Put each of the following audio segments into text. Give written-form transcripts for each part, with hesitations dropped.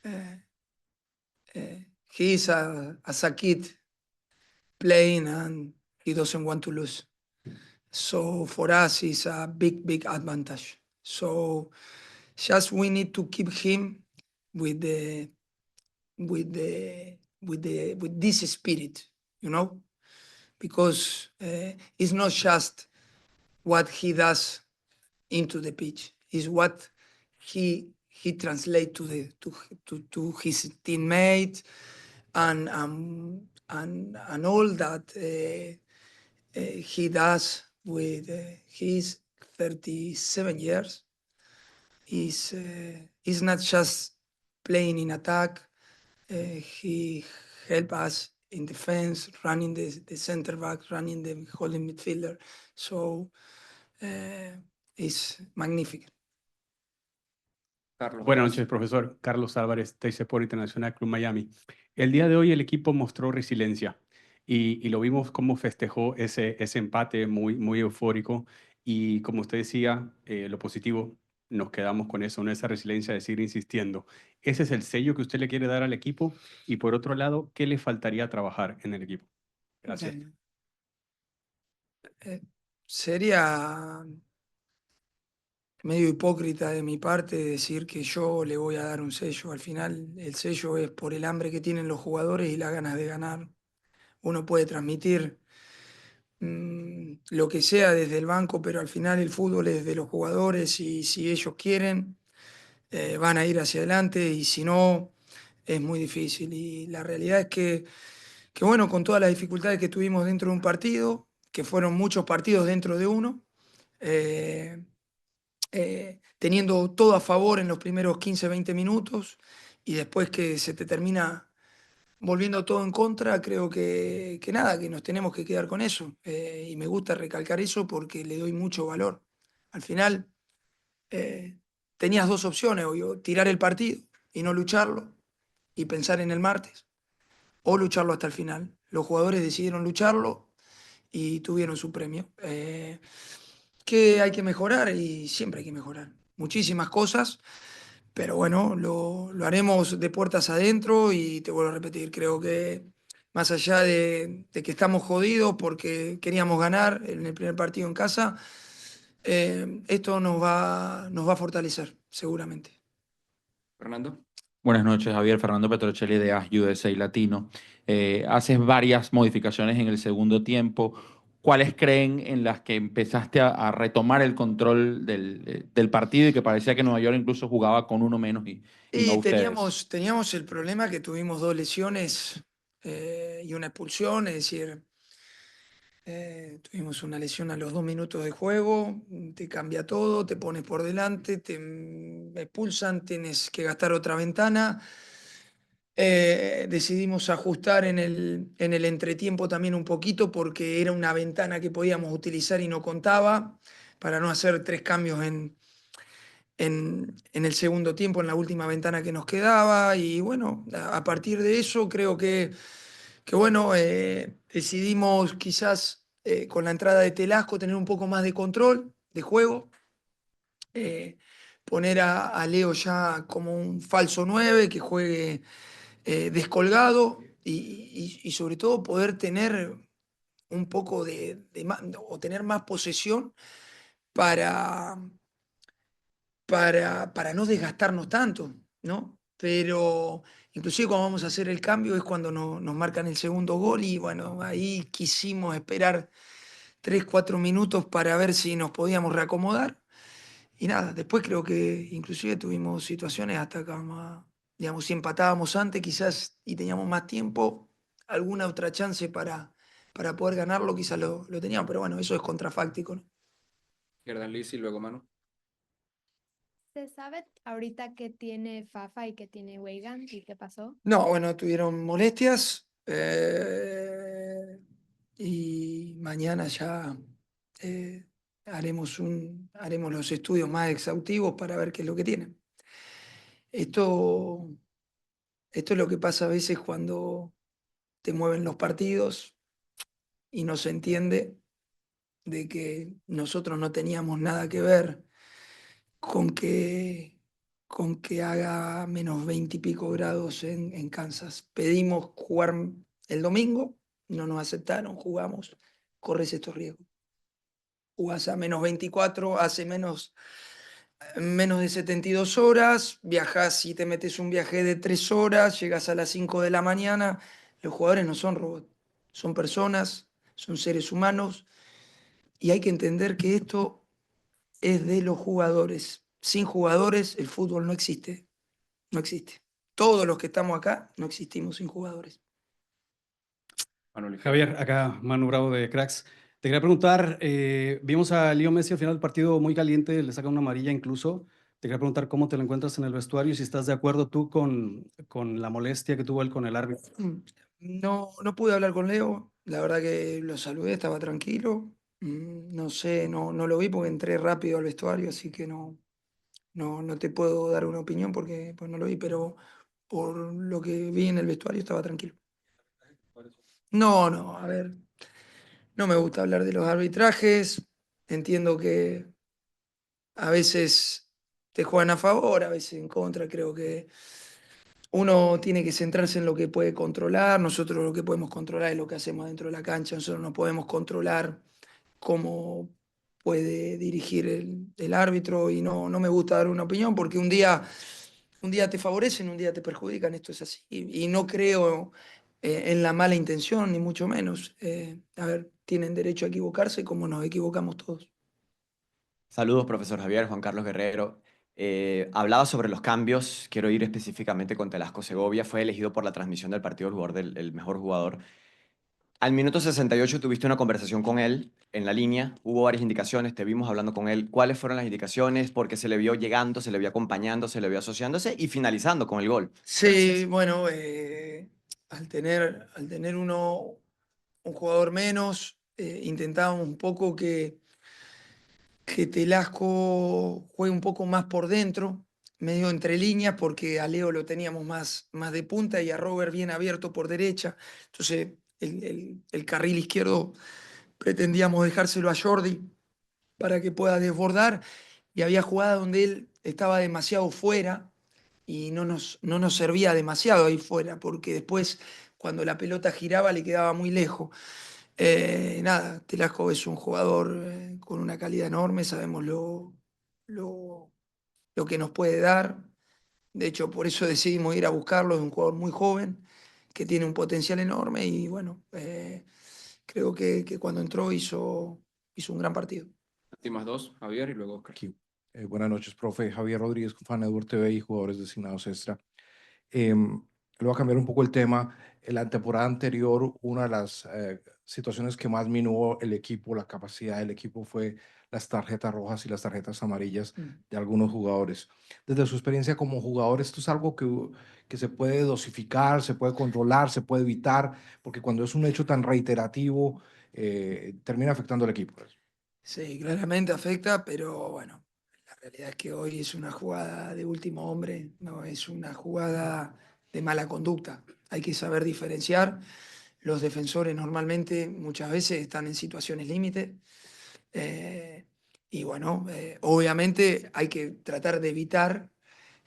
Uh, he's as a kid playing and he doesn't want to lose. So for us, it's a big advantage. So just we need to keep him with this spirit, because it's not just what he does into the pitch, it's what he translates to his teammate and all that he does with his 37 years. Is not just playing in attack. He help us in defense, running the center back, running the holding midfielder. So it's magnificent. Carlos, Buenas abrazo. noches, profesor. Carlos Álvarez, Teis Sport Internacional Club Miami. El día de hoy el equipo mostró resiliencia y lo vimos cómo festejó ese empate muy eufórico. Y como usted decía, lo positivo, nos quedamos con eso, esa resiliencia de seguir insistiendo. ¿Ese es el sello que usted le quiere dar al equipo? Y por otro lado, ¿qué le faltaría trabajar en el equipo? Gracias. Sería medio hipócrita de mi parte decir que yo le voy a dar un sello. Al final el sello es por el hambre que tienen los jugadores y las ganas de ganar. Uno puede transmitir lo que sea desde el banco, pero al final el fútbol es de los jugadores y si ellos quieren, van a ir hacia adelante y si no, es muy difícil. Y la realidad es que bueno, con todas las dificultades que tuvimos dentro de un partido, que fueron muchos partidos dentro de uno, eh, teniendo todo a favor en los primeros 15, 20 minutos y después que se te termina volviendo todo en contra, creo que nada, que nos tenemos que quedar con eso. Y me gusta recalcar eso porque le doy mucho valor. Al final, tenías dos opciones, o tirar el partido y no lucharlo y pensar en el martes, o lucharlo hasta el final. Los jugadores decidieron lucharlo y tuvieron su premio. Que hay que mejorar y siempre hay que mejorar. Muchísimas cosas, pero bueno, lo haremos de puertas adentro y te vuelvo a repetir, creo que más allá de que estamos jodidos porque queríamos ganar en el primer partido en casa, esto nos va a fortalecer, seguramente. Fernando. Buenas noches, Javier. Fernando Petrocelli de AS USA Latino. Haces varias modificaciones en el segundo tiempo. ¿Cuáles creen en las que empezaste a retomar el control del partido y que parecía que Nueva York incluso jugaba con uno menos y no Y ustedes? teníamos el problema que tuvimos dos lesiones y una expulsión, es decir, tuvimos una lesión a los 2 minutos de juego, te cambia todo, te pones por delante, te expulsan, tienes que gastar otra ventana. Decidimos ajustar en el entretiempo también un poquito porque era una ventana que podíamos utilizar y no contaba para no hacer tres cambios en el segundo tiempo, en la última ventana que nos quedaba. Y bueno, a partir de eso creo que bueno, decidimos quizás con la entrada de Telasco tener un poco más de control de juego, poner a Leo ya como un falso 9 que juegue descolgado y sobre todo poder tener un poco o tener más posesión para, para no desgastarnos tanto, ¿no? Pero inclusive cuando vamos a hacer el cambio es cuando nos marcan el segundo gol y bueno, ahí quisimos esperar 3, 4 minutos para ver si nos podíamos reacomodar. Y nada, después creo que inclusive tuvimos situaciones hasta que, digamos, si empatábamos antes quizás y teníamos más tiempo, alguna otra chance para poder ganarlo quizás lo teníamos, pero bueno, eso es contrafáctico, ¿no? Gerdan Liz y luego Manu. ¿Se sabe ahorita qué tiene Fafa y qué tiene Weigan y qué pasó? No, bueno, tuvieron molestias y mañana ya haremos los estudios más exhaustivos para ver qué es lo que tienen. Esto es lo que pasa a veces cuando te mueven los partidos y no se entiende de que nosotros no teníamos nada que ver con que con que haga menos 20 y pico grados en Kansas. Pedimos jugar el domingo, no nos aceptaron, jugamos, corres estos riesgos. Jugás a menos 24, hace menos de 72 horas, viajás y te metes un viaje de 3 horas, llegas a las 5 de la mañana. Los jugadores no son robots, son personas, son seres humanos y hay que entender que esto es de los jugadores. Sin jugadores el fútbol no existe, no existe. Todos los que estamos acá no existimos sin jugadores. Manuel. Javier, acá Manu Bravo de Cracks. Te quería preguntar, vimos a Leo Messi al final del partido muy caliente, le saca una amarilla incluso. Te quería preguntar cómo te lo encuentras en el vestuario y si estás de acuerdo tú con la molestia que tuvo él con el árbitro. No pude hablar con Leo, la verdad que lo saludé, estaba tranquilo. No sé, no lo vi porque entré rápido al vestuario, así que no te puedo dar una opinión porque pues no lo vi, pero por lo que vi en el vestuario estaba tranquilo. No, a ver, no me gusta hablar de los arbitrajes, entiendo que a veces te juegan a favor, a veces en contra, creo que uno tiene que centrarse en lo que puede controlar, nosotros lo que podemos controlar es lo que hacemos dentro de la cancha, nosotros no podemos controlar cómo puede dirigir el árbitro y no me gusta dar una opinión porque un día te favorecen, un día te perjudican, esto es así. Y no creo en la mala intención, ni mucho menos. A ver, tienen derecho a equivocarse como nos equivocamos todos. Saludos, profesor Javier, Juan Carlos Guerrero. Hablaba sobre los cambios, quiero ir específicamente con Telasco Segovia, fue elegido por la transmisión del partido el mejor jugador. Al minuto 68 tuviste una conversación con él en la línea, hubo varias indicaciones, te vimos hablando con él. ¿Cuáles fueron las indicaciones? Porque se le vio llegando, se le vio acompañando, se le vio asociándose y finalizando con el gol. Sí, bueno, al tener un jugador menos, intentábamos un poco que Telasco juegue un poco más por dentro, medio entre líneas, porque a Leo lo teníamos más de punta y a Robert bien abierto por derecha. Entonces, el carril izquierdo pretendíamos dejárselo a Jordi para que pueda desbordar. Y había jugadas donde él estaba demasiado fuera y no nos servía demasiado ahí fuera, porque después, cuando la pelota giraba, le quedaba muy lejos. Nada, Telasco es un jugador con una calidad enorme, sabemos lo que nos puede dar. De hecho, por eso decidimos ir a buscarlo, es un jugador muy joven, que tiene un potencial enorme y bueno, creo que cuando entró hizo un gran partido. Últimas dos, Javier y luego Oscar. Aquí. Buenas noches, profe. Javier Rodríguez, con FANEDUR TV y jugadores designados extra. Le voy a cambiar un poco el tema. En la temporada anterior, una de las situaciones que más minó el equipo, la capacidad del equipo, fue las tarjetas rojas y las tarjetas amarillas de algunos jugadores. Desde su experiencia como jugador, ¿esto es algo que se puede dosificar, se puede controlar, se puede evitar? Porque cuando es un hecho tan reiterativo, termina afectando al equipo. Sí, claramente afecta, pero bueno, la realidad es que hoy es una jugada de último hombre, no es una jugada de mala conducta. Hay que saber diferenciar. Los defensores normalmente muchas veces están en situaciones límite. Y bueno, obviamente hay que tratar de evitar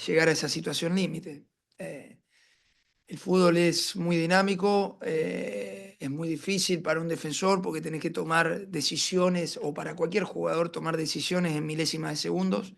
llegar a esa situación límite. El fútbol es muy dinámico, es muy difícil para un defensor porque tenés que tomar decisiones, o para cualquier jugador tomar decisiones en milésimas de segundos.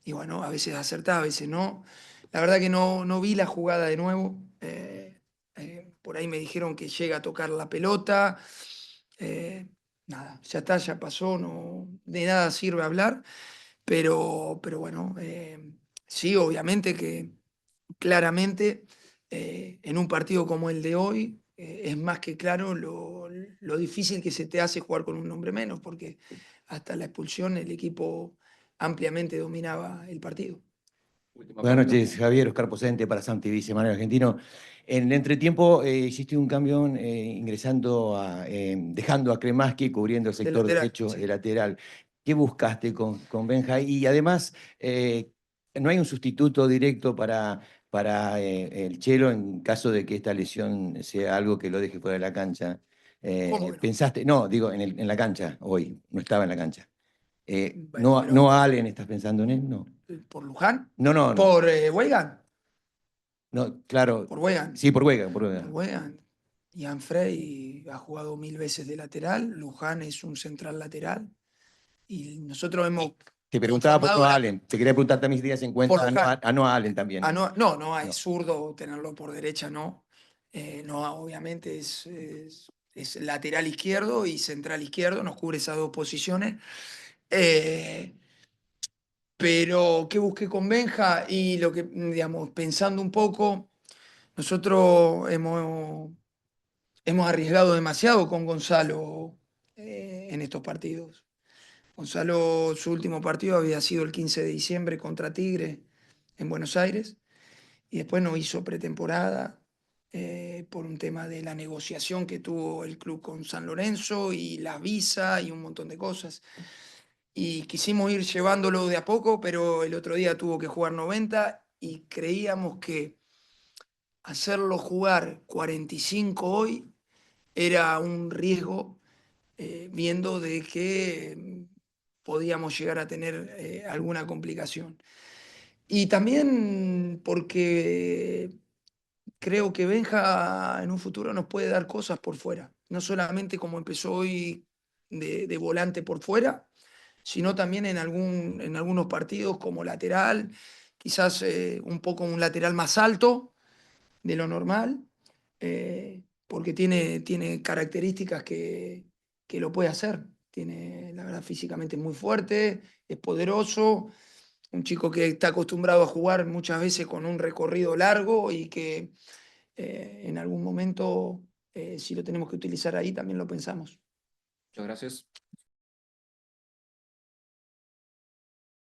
Y bueno, a veces acertás, a veces no. La verdad que no vi la jugada de nuevo. Por ahí me dijeron que llega a tocar la pelota. Nada, ya está, ya pasó, de nada sirve hablar. Pero bueno, sí, obviamente que claramente en un partido como el de hoy es más que claro lo difícil que se te hace jugar con un hombre menos, porque hasta la expulsión el equipo ampliamente dominaba el partido. Última Buenas pregunta. noches, Javier. Oscar Posente para Sam TV, Semanario Argentino. En el entretiempo hiciste un cambio dejando a Kremaski cubriendo el sector lateral, derecho sí. de lateral. ¿Qué buscaste con Benja? Y además, ¿no hay un sustituto directo para el Chelo en caso de que esta lesión sea algo que lo deje fuera de la cancha? ¿Cómo que no? ¿Pensaste? No, digo, en la cancha hoy, no estaba en la cancha. Bueno, pero ¿No Allen estás pensando en él? No. por Luján, No, no, no, por Weigand, no, claro. por Weigand. Sí, por Weigand, por Por Weigand. Weigand. Ian Frey ha jugado 1000 veces de lateral, Luján es un central lateral y nosotros hemos Te preguntaba por conformado Noah la- Allen. Te quería preguntar también si tenías en cuenta a Luján. Noah Allen también. No, es No. zurdo tenerlo por derecha, no. Noah obviamente es lateral izquierdo y central izquierdo, nos cubre esas dos posiciones. Eh, pero ¿qué busqué con Benja? Y lo que, digamos, pensando un poco, nosotros hemos arriesgado demasiado con Gonzalo en estos partidos. Gonzalo, su último partido había sido el 15 de diciembre contra Tigre en Buenos Aires y después no hizo pretemporada por un tema de la negociación que tuvo el club con San Lorenzo y la visa y un montón de cosas. Y quisimos ir llevándolo de a poco, pero el otro día tuvo que jugar 90 y creíamos que hacerlo jugar 45 hoy era un riesgo, viendo de que podíamos llegar a tener alguna complicación. Y también porque creo que Benja en un futuro nos puede dar cosas por fuera, no solamente como empezó hoy de volante por fuera, sino también en algunos partidos como lateral, quizás un poco un lateral más alto de lo normal, porque tiene características que lo puede hacer. Tiene, la verdad, físicamente muy fuerte, es poderoso, un chico que está acostumbrado a jugar muchas veces con un recorrido largo y que en algún momento, si lo tenemos que utilizar ahí, también lo pensamos. Muchas gracias.